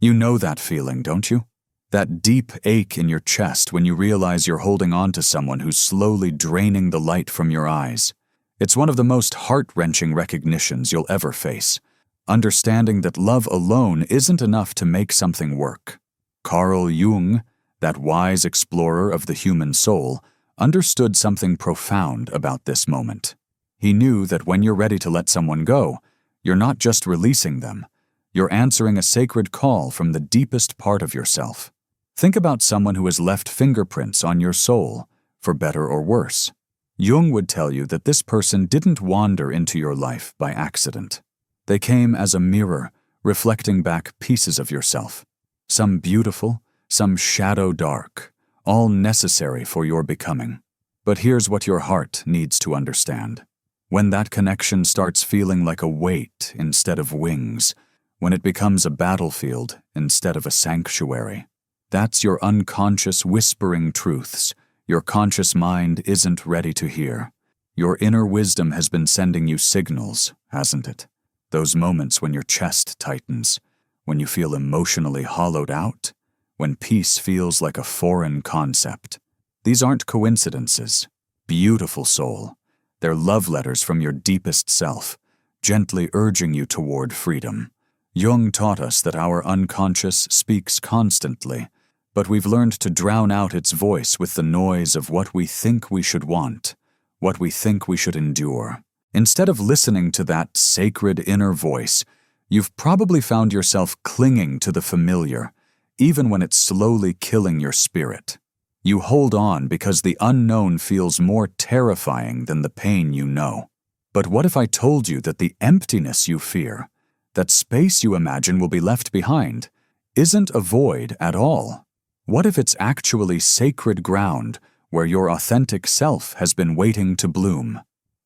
You know that feeling, don't you? That deep ache in your chest when you realize you're holding on to someone who's slowly draining the light from your eyes. It's one of the most heart-wrenching recognitions you'll ever face. Understanding that love alone isn't enough to make something work. Carl Jung, that wise explorer of the human soul, understood something profound about this moment. He knew that when you're ready to let someone go, you're not just releasing them. You're answering a sacred call from the deepest part of yourself. Think about someone who has left fingerprints on your soul, for better or worse. Jung would tell you that this person didn't wander into your life by accident. They came as a mirror, reflecting back pieces of yourself. Some beautiful, some shadow dark, all necessary for your becoming. But here's what your heart needs to understand. When that connection starts feeling like a weight instead of wings, when it becomes a battlefield instead of a sanctuary, that's your unconscious whispering truths your conscious mind isn't ready to hear. Your inner wisdom has been sending you signals, hasn't it? Those moments when your chest tightens, when you feel emotionally hollowed out, when peace feels like a foreign concept. These aren't coincidences. Beautiful soul. They're love letters from your deepest self, gently urging you toward freedom. Jung taught us that our unconscious speaks constantly, but we've learned to drown out its voice with the noise of what we think we should want, what we think we should endure. Instead of listening to that sacred inner voice, you've probably found yourself clinging to the familiar, even when it's slowly killing your spirit. You hold on because the unknown feels more terrifying than the pain you know. But what if I told you that the emptiness you fear, that space you imagine will be left behind, isn't a void at all? What if it's actually sacred ground where your authentic self has been waiting to bloom?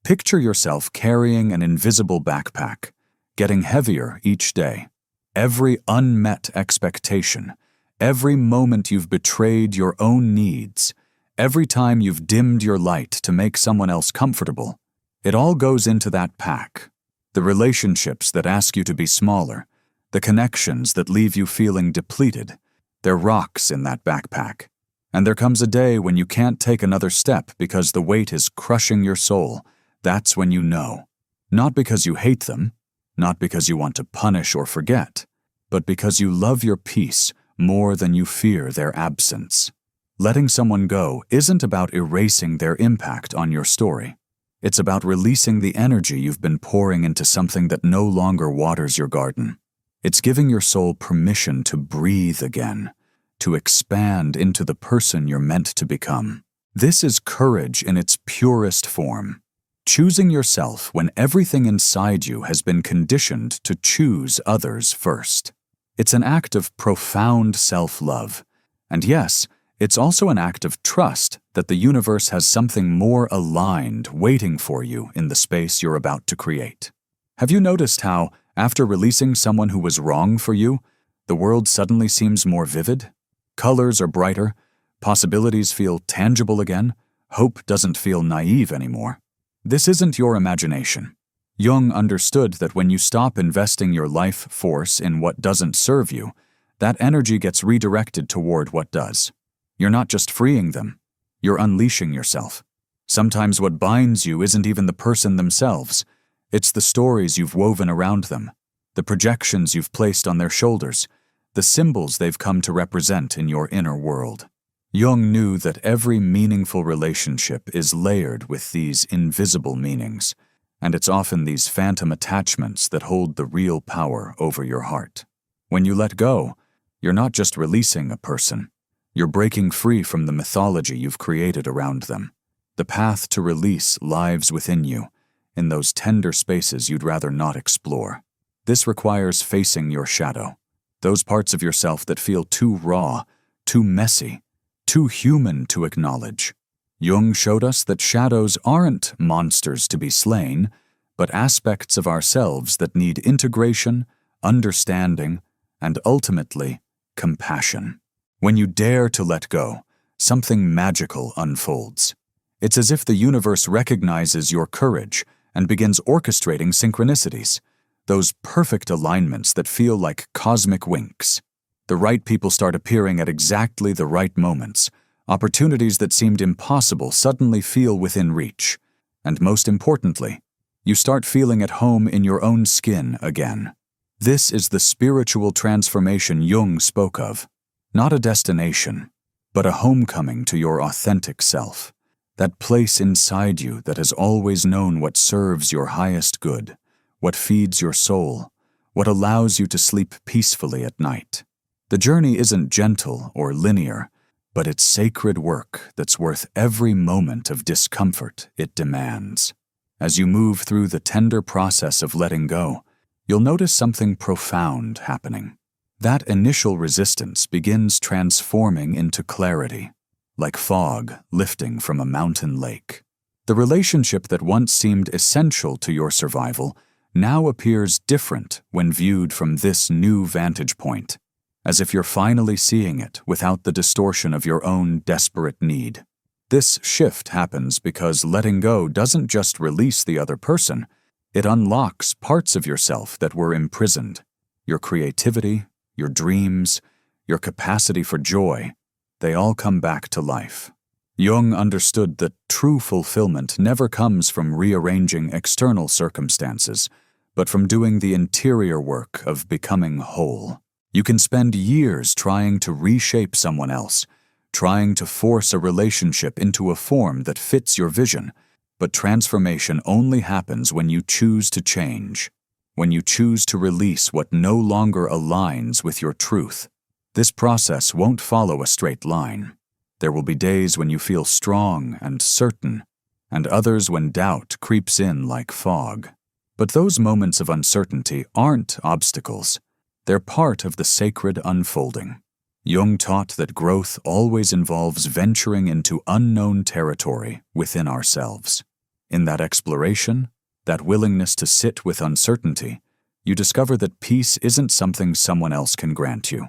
Picture yourself carrying an invisible backpack, getting heavier each day. Every unmet expectation, every moment you've betrayed your own needs, every time you've dimmed your light to make someone else comfortable, it all goes into that pack. The relationships that ask you to be smaller, the connections that leave you feeling depleted, they're rocks in that backpack. And there comes a day when you can't take another step because the weight is crushing your soul. That's when you know. Not because you hate them, not because you want to punish or forget, but because you love your peace more than you fear their absence. Letting someone go isn't about erasing their impact on your story. It's about releasing the energy you've been pouring into something that no longer waters your garden. It's giving your soul permission to breathe again, to expand into the person you're meant to become. This is courage in its purest form. Choosing yourself when everything inside you has been conditioned to choose others first. It's an act of profound self-love. And yes, it's also an act of trust that the universe has something more aligned waiting for you in the space you're about to create. Have you noticed how, after releasing someone who was wrong for you, the world suddenly seems more vivid? Colors are brighter, possibilities feel tangible again, hope doesn't feel naive anymore. This isn't your imagination. Jung understood that when you stop investing your life force in what doesn't serve you, that energy gets redirected toward what does. You're not just freeing them, you're unleashing yourself. Sometimes what binds you isn't even the person themselves. It's the stories you've woven around them, the projections you've placed on their shoulders, the symbols they've come to represent in your inner world. Jung knew that every meaningful relationship is layered with these invisible meanings, and it's often these phantom attachments that hold the real power over your heart. When you let go, you're not just releasing a person, you're breaking free from the mythology you've created around them. The path to release lives within you, in those tender spaces you'd rather not explore. This requires facing your shadow, those parts of yourself that feel too raw, too messy, too human to acknowledge. Jung showed us that shadows aren't monsters to be slain, but aspects of ourselves that need integration, understanding, and ultimately, compassion. When you dare to let go, something magical unfolds. It's as if the universe recognizes your courage and begins orchestrating synchronicities, those perfect alignments that feel like cosmic winks. The right people start appearing at exactly the right moments. Opportunities that seemed impossible suddenly feel within reach. And most importantly, you start feeling at home in your own skin again. This is the spiritual transformation Jung spoke of. Not a destination, but a homecoming to your authentic self. That place inside you that has always known what serves your highest good, what feeds your soul, what allows you to sleep peacefully at night. The journey isn't gentle or linear, but it's sacred work that's worth every moment of discomfort it demands. As you move through the tender process of letting go, you'll notice something profound happening. That initial resistance begins transforming into clarity, like fog lifting from a mountain lake. The relationship that once seemed essential to your survival now appears different when viewed from this new vantage point, as if you're finally seeing it without the distortion of your own desperate need. This shift happens because letting go doesn't just release the other person, it unlocks parts of yourself that were imprisoned. Your creativity, your dreams, your capacity for joy, they all come back to life. Jung understood that true fulfillment never comes from rearranging external circumstances, but from doing the interior work of becoming whole. You can spend years trying to reshape someone else, trying to force a relationship into a form that fits your vision, but transformation only happens when you choose to change, when you choose to release what no longer aligns with your truth. This process won't follow a straight line. There will be days when you feel strong and certain, and others when doubt creeps in like fog. But those moments of uncertainty aren't obstacles. They're part of the sacred unfolding. Jung taught that growth always involves venturing into unknown territory within ourselves. In that exploration, that willingness to sit with uncertainty, you discover that peace isn't something someone else can grant you.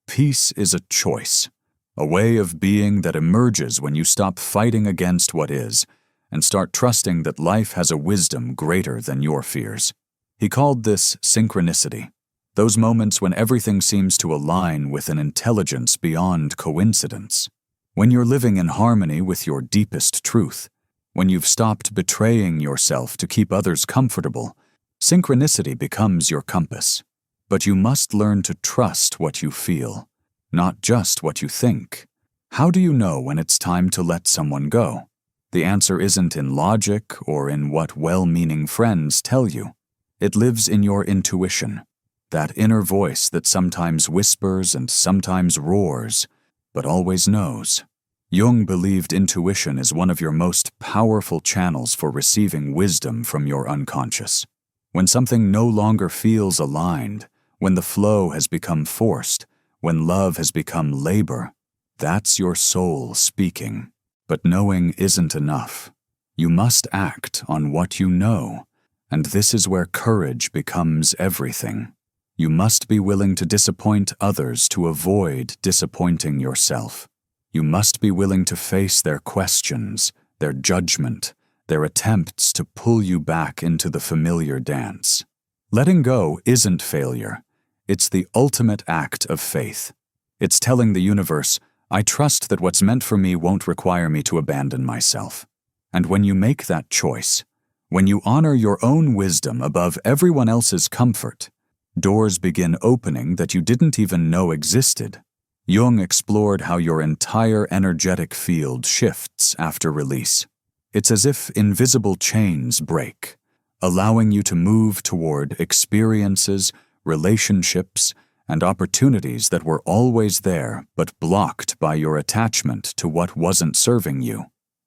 Peace is a choice, a way of being that emerges when you stop fighting against what is and start trusting that life has a wisdom greater than your fears. He called this synchronicity. Those moments when everything seems to align with an intelligence beyond coincidence. When you're living in harmony with your deepest truth, when you've stopped betraying yourself to keep others comfortable, synchronicity becomes your compass. But you must learn to trust what you feel, not just what you think. How do you know when it's time to let someone go? The answer isn't in logic or in what well-meaning friends tell you. It lives in your intuition. That inner voice that sometimes whispers and sometimes roars, but always knows. Jung believed intuition is one of your most powerful channels for receiving wisdom from your unconscious. When something no longer feels aligned, when the flow has become forced, when love has become labor, that's your soul speaking. But knowing isn't enough. You must act on what you know, and this is where courage becomes everything. You must be willing to disappoint others to avoid disappointing yourself. You must be willing to face their questions, their judgment, their attempts to pull you back into the familiar dance. Letting go isn't failure. It's the ultimate act of faith. It's telling the universe, I trust that what's meant for me won't require me to abandon myself. And when you make that choice, when you honor your own wisdom above everyone else's comfort, doors begin opening that you didn't even know existed. Jung explored how your entire energetic field shifts after release. It's as if invisible chains break, allowing you to move toward experiences, relationships, and opportunities that were always there but blocked by your attachment to what wasn't serving you.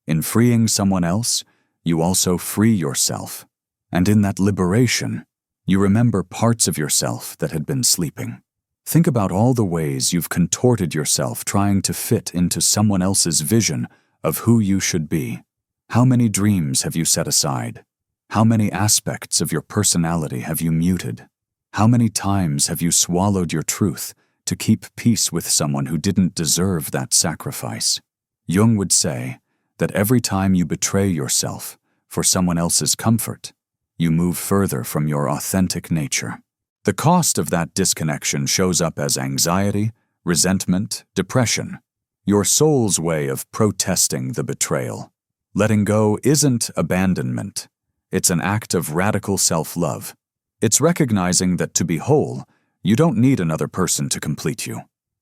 In freeing someone else, you also free yourself. And in that liberation, you remember parts of yourself that had been sleeping. Think about all the ways you've contorted yourself trying to fit into someone else's vision of who you should be. How many dreams have you set aside? How many aspects of your personality have you muted? How many times have you swallowed your truth to keep peace with someone who didn't deserve that sacrifice? Jung would say that every time you betray yourself for someone else's comfort, you move further from your authentic nature. The cost of that disconnection shows up as anxiety, resentment, depression. Your soul's way of protesting the betrayal. Letting go isn't abandonment. It's an act of radical self-love. It's recognizing that to be whole, you don't need another person to complete you.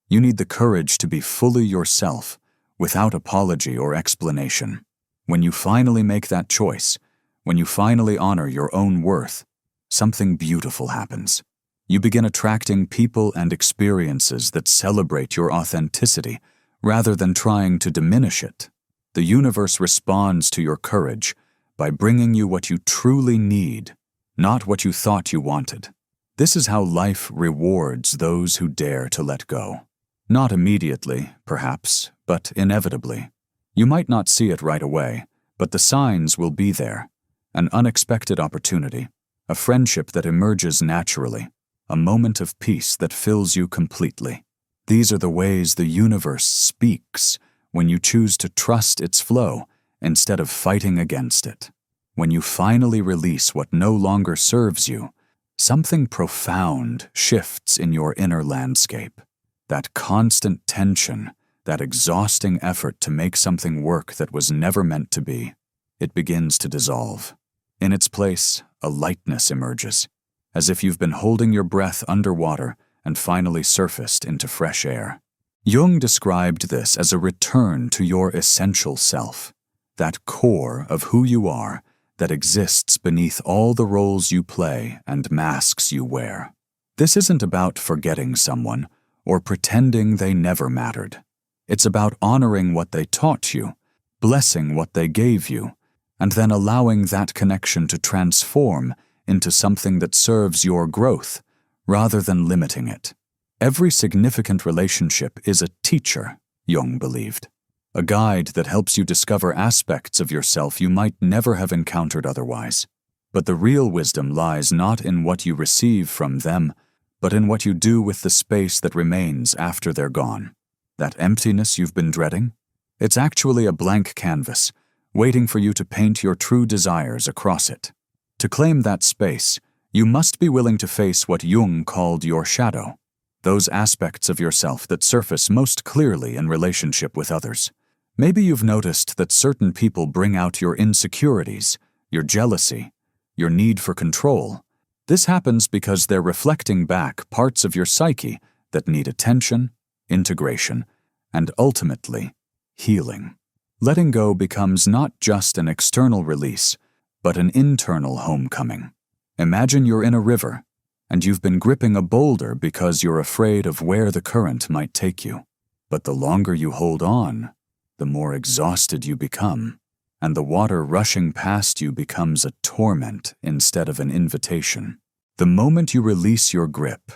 You need the courage to be fully yourself, without apology or explanation. When you finally make that choice, when you finally honor your own worth, something beautiful happens. You begin attracting people and experiences that celebrate your authenticity rather than trying to diminish it. The universe responds to your courage by bringing you what you truly need, not what you thought you wanted. This is how life rewards those who dare to let go. Not immediately, perhaps, but inevitably. You might not see it right away, but the signs will be there. An unexpected opportunity, a friendship that emerges naturally, a moment of peace that fills you completely. These are the ways the universe speaks when you choose to trust its flow instead of fighting against it. When you finally release what no longer serves you, something profound shifts in your inner landscape. That constant tension, that exhausting effort to make something work that was never meant to be, it begins to dissolve. In its place, a lightness emerges, as if you've been holding your breath underwater and finally surfaced into fresh air. Jung described this as a return to your essential self, that core of who you are that exists beneath all the roles you play and masks you wear. This isn't about forgetting someone or pretending they never mattered. It's about honoring what they taught you, blessing what they gave you, and then allowing that connection to transform into something that serves your growth rather than limiting it. Every significant relationship is a teacher, Jung believed, a guide that helps you discover aspects of yourself you might never have encountered otherwise. But the real wisdom lies not in what you receive from them, but in what you do with the space that remains after they're gone. That emptiness you've been dreading? It's actually a blank canvas, waiting for you to paint your true desires across it. To claim that space, you must be willing to face what Jung called your shadow, those aspects of yourself that surface most clearly in relationship with others. Maybe you've noticed that certain people bring out your insecurities, your jealousy, your need for control. This happens because they're reflecting back parts of your psyche that need attention, integration, and ultimately, healing. Letting go becomes not just an external release, but an internal homecoming. Imagine you're in a river, and you've been gripping a boulder because you're afraid of where the current might take you. But the longer you hold on, the more exhausted you become, and the water rushing past you becomes a torment instead of an invitation. The moment you release your grip,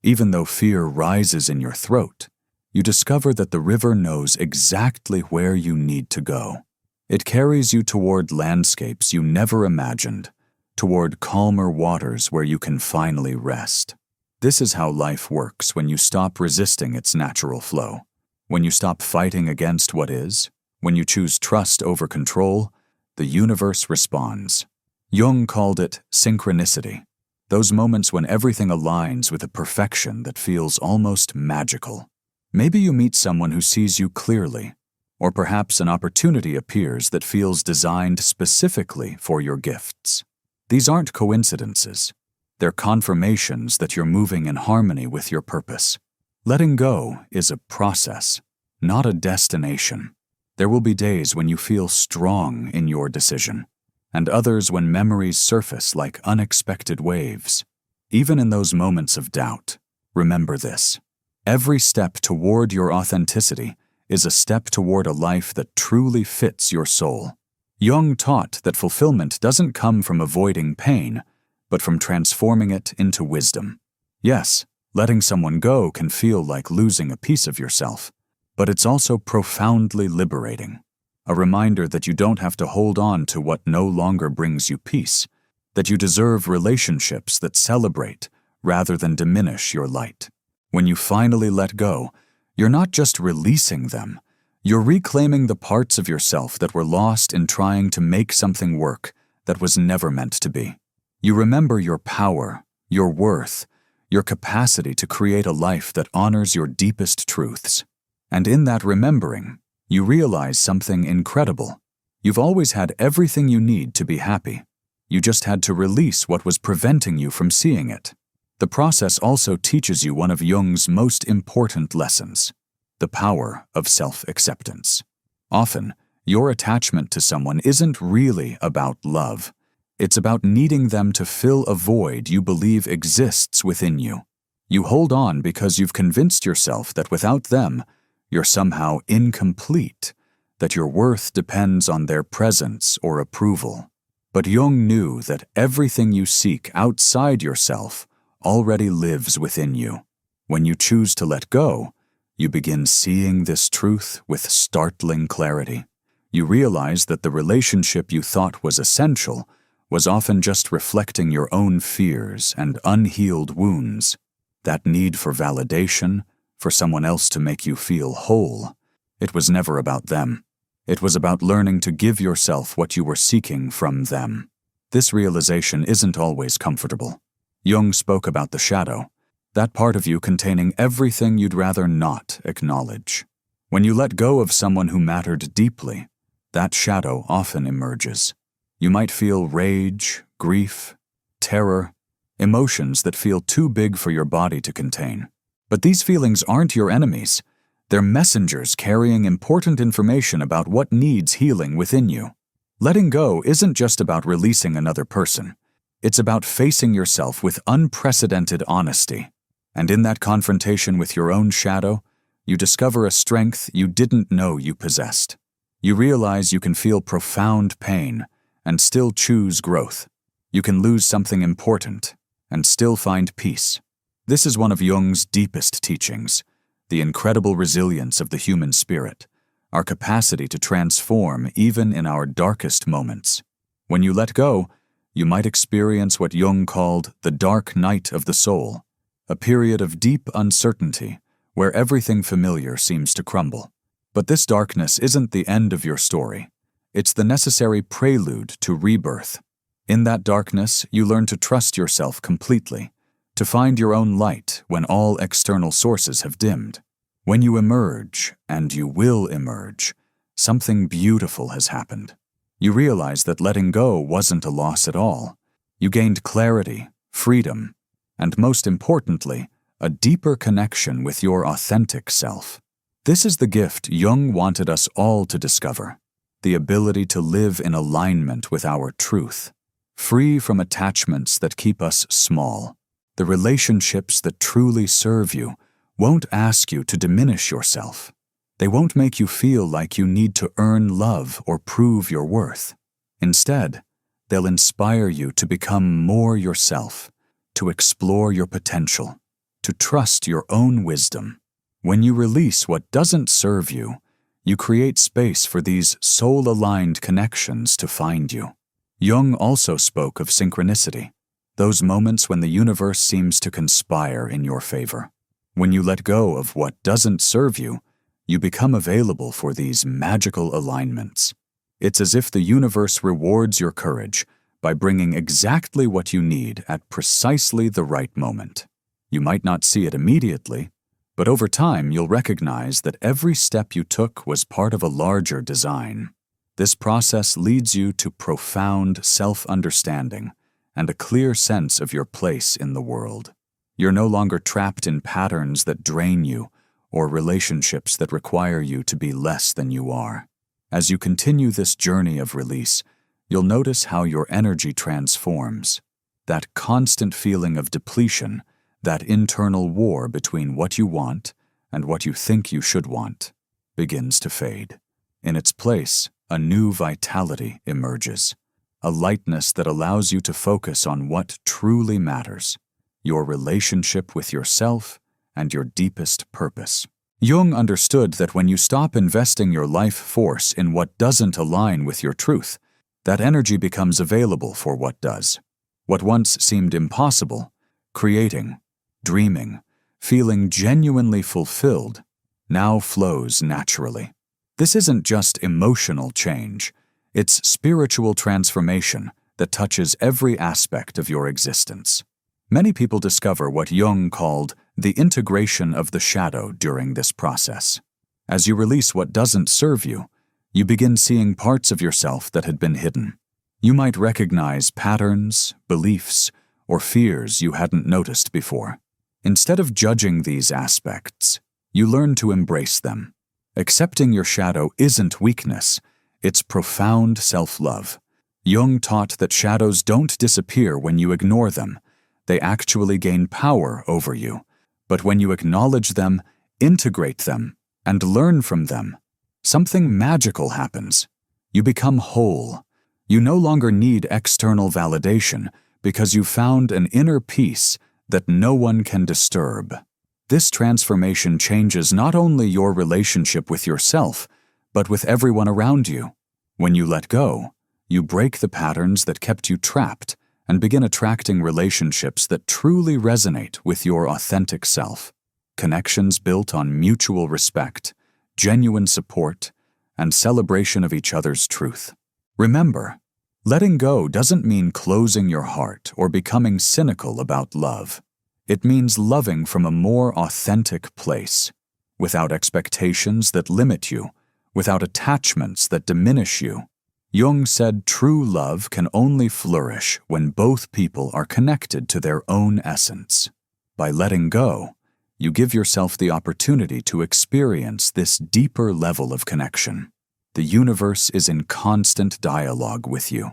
even though fear rises in your throat, you discover that the river knows exactly where you need to go. It carries you toward landscapes you never imagined, toward calmer waters where you can finally rest. This is how life works when you stop resisting its natural flow. When you stop fighting against what is, when you choose trust over control, the universe responds. Jung called it synchronicity, those moments when everything aligns with a perfection that feels almost magical. Maybe you meet someone who sees you clearly, or perhaps an opportunity appears that feels designed specifically for your gifts. These aren't coincidences. They're confirmations that you're moving in harmony with your purpose. Letting go is a process, not a destination. There will be days when you feel strong in your decision, and others when memories surface like unexpected waves. Even in those moments of doubt, remember this. Every step toward your authenticity is a step toward a life that truly fits your soul. Jung taught that fulfillment doesn't come from avoiding pain, but from transforming it into wisdom. Yes, letting someone go can feel like losing a piece of yourself, but it's also profoundly liberating. A reminder that you don't have to hold on to what no longer brings you peace, that you deserve relationships that celebrate rather than diminish your light. When you finally let go, you're not just releasing them, you're reclaiming the parts of yourself that were lost in trying to make something work that was never meant to be. You remember your power, your worth, your capacity to create a life that honors your deepest truths. And in that remembering, you realize something incredible. You've always had everything you need to be happy. You just had to release what was preventing you from seeing it. The process also teaches you one of Jung's most important lessons: the power of self-acceptance. Often, your attachment to someone isn't really about love. It's about needing them to fill a void you believe exists within you. You hold on because you've convinced yourself that without them, you're somehow incomplete, that your worth depends on their presence or approval. But Jung knew that everything you seek outside yourself already lives within you. When you choose to let go, you begin seeing this truth with startling clarity. You realize that the relationship you thought was essential was often just reflecting your own fears and unhealed wounds. That need for validation, for someone else to make you feel whole, it was never about them. It was about learning to give yourself what you were seeking from them. This realization isn't always comfortable. Jung spoke about the shadow, that part of you containing everything you'd rather not acknowledge. When you let go of someone who mattered deeply, that shadow often emerges. You might feel rage, grief, terror, emotions that feel too big for your body to contain. But these feelings aren't your enemies. They're messengers carrying important information about what needs healing within you. Letting go isn't just about releasing another person. It's about facing yourself with unprecedented honesty. And in that confrontation with your own shadow, you discover a strength you didn't know you possessed. You realize you can feel profound pain and still choose growth. You can lose something important and still find peace. This is one of Jung's deepest teachings, the incredible resilience of the human spirit, our capacity to transform even in our darkest moments. When you let go, you might experience what Jung called the dark night of the soul, a period of deep uncertainty where everything familiar seems to crumble. But this darkness isn't the end of your story. It's the necessary prelude to rebirth. In that darkness, you learn to trust yourself completely, to find your own light when all external sources have dimmed. When you emerge, and you will emerge, something beautiful has happened. You realize that letting go wasn't a loss at all. You gained clarity, freedom, and most importantly, a deeper connection with your authentic self. This is the gift Jung wanted us all to discover, the ability to live in alignment with our truth, free from attachments that keep us small. The relationships that truly serve you won't ask you to diminish yourself. They won't make you feel like you need to earn love or prove your worth. Instead, they'll inspire you to become more yourself, to explore your potential, to trust your own wisdom. When you release what doesn't serve you, you create space for these soul-aligned connections to find you. Jung also spoke of synchronicity, those moments when the universe seems to conspire in your favor. When you let go of what doesn't serve you, you become available for these magical alignments. It's as if the universe rewards your courage by bringing exactly what you need at precisely the right moment. You might not see it immediately, but over time you'll recognize that every step you took was part of a larger design. This process leads you to profound self-understanding and a clear sense of your place in the world. You're no longer trapped in patterns that drain you or relationships that require you to be less than you are. As you continue this journey of release, you'll notice how your energy transforms. That constant feeling of depletion, that internal war between what you want and what you think you should want, begins to fade. In its place, a new vitality emerges, a lightness that allows you to focus on what truly matters, your relationship with yourself and your deepest purpose. Jung understood that when you stop investing your life force in what doesn't align with your truth, that energy becomes available for what does. What once seemed impossible, creating, dreaming, feeling genuinely fulfilled, now flows naturally. This isn't just emotional change, it's spiritual transformation that touches every aspect of your existence. Many people discover what Jung called the integration of the shadow during this process. As you release what doesn't serve you, you begin seeing parts of yourself that had been hidden. You might recognize patterns, beliefs, or fears you hadn't noticed before. Instead of judging these aspects, you learn to embrace them. Accepting your shadow isn't weakness, it's profound self-love. Jung taught that shadows don't disappear when you ignore them. They actually gain power over you. But when you acknowledge them, integrate them, and learn from them, something magical happens. You become whole. You no longer need external validation because you've found an inner peace that no one can disturb. This transformation changes not only your relationship with yourself, but with everyone around you. When you let go, you break the patterns that kept you trapped and begin attracting relationships that truly resonate with your authentic self. Connections built on mutual respect, genuine support, and celebration of each other's truth. Remember, letting go doesn't mean closing your heart or becoming cynical about love. It means loving from a more authentic place, without expectations that limit you, without attachments that diminish you. Jung said true love can only flourish when both people are connected to their own essence. By letting go, you give yourself the opportunity to experience this deeper level of connection. The universe is in constant dialogue with you.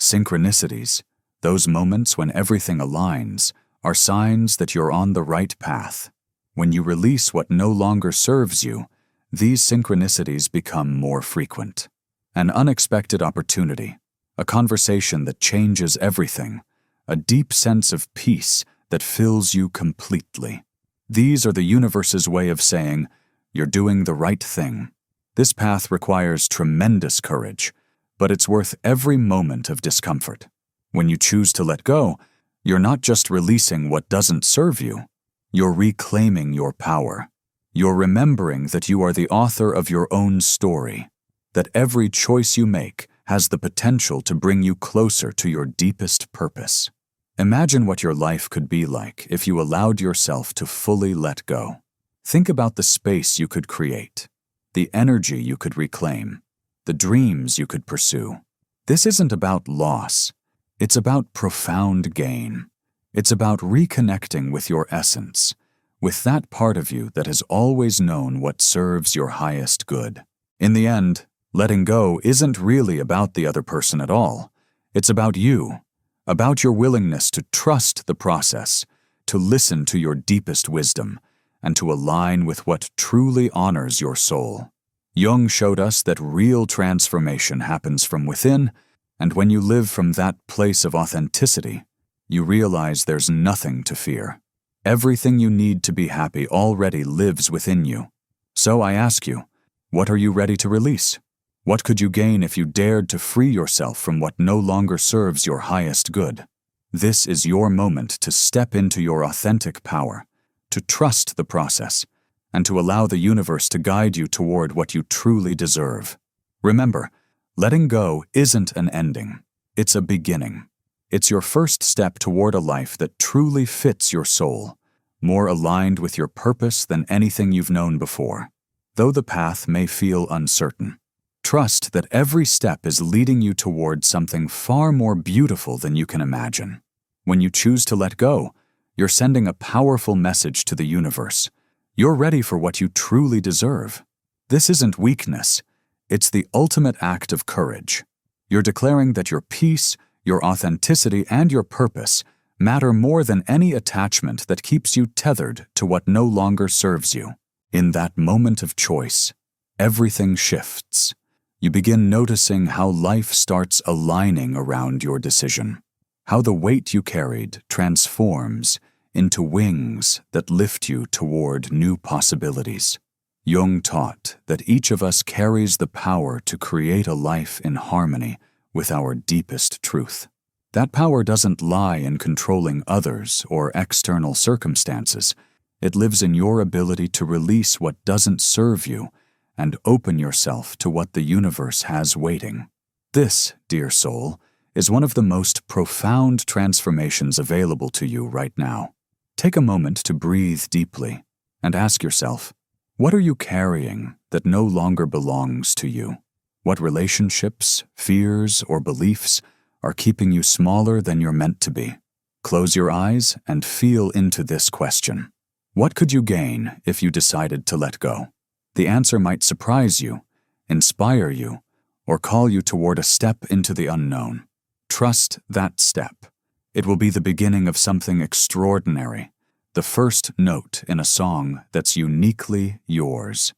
Synchronicities, those moments when everything aligns, are signs that you're on the right path. When you release what no longer serves you, these synchronicities become more frequent. An unexpected opportunity, a conversation that changes everything, a deep sense of peace that fills you completely. These are the universe's way of saying, you're doing the right thing. This path requires tremendous courage, but it's worth every moment of discomfort. When you choose to let go, you're not just releasing what doesn't serve you, you're reclaiming your power. You're remembering that you are the author of your own story, that every choice you make has the potential to bring you closer to your deepest purpose. Imagine what your life could be like if you allowed yourself to fully let go. Think about the space you could create, the energy you could reclaim, the dreams you could pursue. This isn't about loss. It's about profound gain. It's about reconnecting with your essence, with that part of you that has always known what serves your highest good. In the end, letting go isn't really about the other person at all. It's about you, about your willingness to trust the process, to listen to your deepest wisdom, and to align with what truly honors your soul. Jung showed us that real transformation happens from within, and when you live from that place of authenticity, you realize there's nothing to fear. Everything you need to be happy already lives within you. So I ask you, what are you ready to release? What could you gain if you dared to free yourself from what no longer serves your highest good? This is your moment to step into your authentic power, to trust the process, and to allow the universe to guide you toward what you truly deserve. Remember, letting go isn't an ending. It's a beginning. It's your first step toward a life that truly fits your soul, more aligned with your purpose than anything you've known before. Though the path may feel uncertain, trust that every step is leading you toward something far more beautiful than you can imagine. When you choose to let go, you're sending a powerful message to the universe. You're ready for what you truly deserve. This isn't weakness. It's the ultimate act of courage. You're declaring that your peace, your authenticity, and your purpose matter more than any attachment that keeps you tethered to what no longer serves you. In that moment of choice, everything shifts. You begin noticing how life starts aligning around your decision, how the weight you carried transforms into wings that lift you toward new possibilities. Jung taught that each of us carries the power to create a life in harmony with our deepest truth. That power doesn't lie in controlling others or external circumstances. It lives in your ability to release what doesn't serve you and open yourself to what the universe has waiting. This, dear soul, is one of the most profound transformations available to you right now. Take a moment to breathe deeply and ask yourself, what are you carrying that no longer belongs to you? What relationships, fears, or beliefs are keeping you smaller than you're meant to be? Close your eyes and feel into this question. What could you gain if you decided to let go? The answer might surprise you, inspire you, or call you toward a step into the unknown. Trust that step. It will be the beginning of something extraordinary, the first note in a song that's uniquely yours.